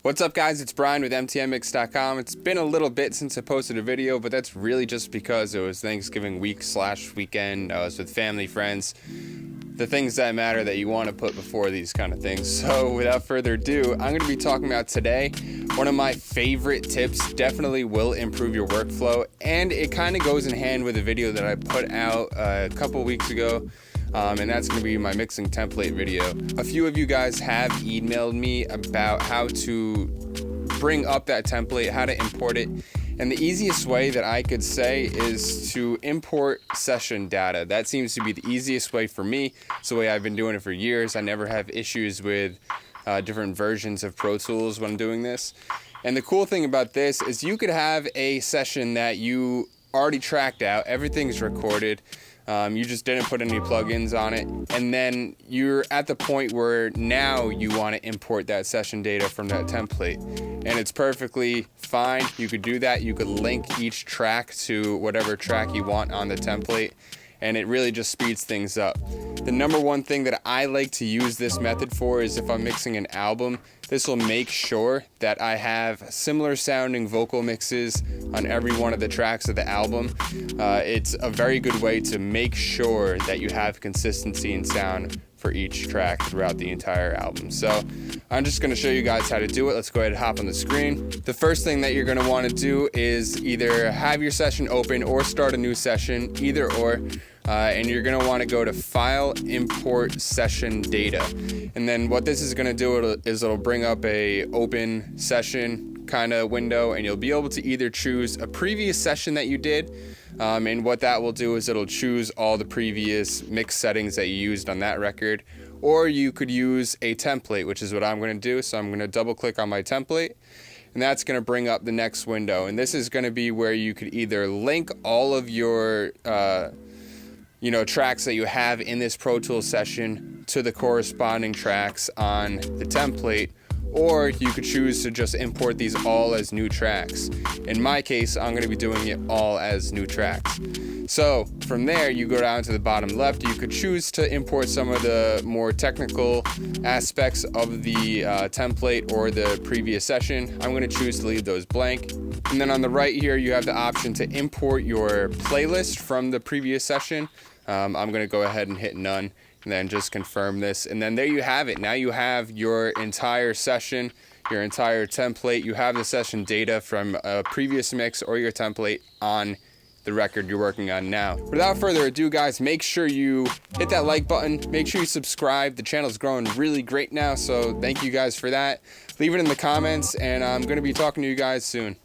What's up guys, it's Brian with mtmx.com. It's been a little bit since I posted a video, but that's really just because it was Thanksgiving week / weekend. I was with family, friends, the things that matter that you want to put before these kind of things. So without further ado, I'm going to be talking about today one of my favorite tips, definitely will improve your workflow, and it kind of goes in hand with a video that I put out a couple weeks ago. And that's going to be my mixing template video. A few of you guys have emailed me about how to bring up that template, how to import it. And the easiest way that I could say is to import session data. That seems to be the easiest way for me. It's the way I've been doing it for years. I never have issues with different versions of Pro Tools when I'm doing this. And the cool thing about this is you could have a session that you already tracked out, everything's recorded. You just didn't put any plugins on it, and then you're at the point where now you want to import that session data from that template, and it's perfectly fine. You could do that. You could link each track to whatever track you want on the template, and it really just speeds things up. The number one thing that I like to use this method for is if I'm mixing an album, this will make sure that I have similar sounding vocal mixes on every one of the tracks of the album. It's a very good way to make sure that you have consistency in sound for each track throughout the entire album. So I'm just going to show you guys how to do it. Let's go ahead and hop on the screen. The first thing that you're going to want to do is either have your session open or start a new session, either or. And you're going to want to go to File, Import Session Data. And then what this is going to do is it'll bring up a open session kind of window, and you'll be able to either choose a previous session that you did, and what that will do is it'll choose all the previous mix settings that you used on that record, or you could use a template, which is what I'm going to do. So I'm going to double click on my template, and that's going to bring up the next window. And this is going to be where you could either link all of your tracks that you have in this Pro Tools session to the corresponding tracks on the template, or you could choose to just import these all as new tracks. In my case, I'm going to be doing it all as new tracks. So from there, you go down to the bottom left. You could choose to import some of the more technical aspects of the template or the previous session. I'm going to choose to leave those blank. And then on the right here, you have the option to import your playlist from the previous session. I'm going to go ahead and hit none and then just confirm this. And then there you have it. Now you have your entire session, your entire template. You have the session data from a previous mix or your template on the record you're working on now. Without further ado, guys, make sure you hit that like button. Make sure you subscribe. The channel's growing really great now, so thank you guys for that. Leave it in the comments, and I'm going to be talking to you guys soon.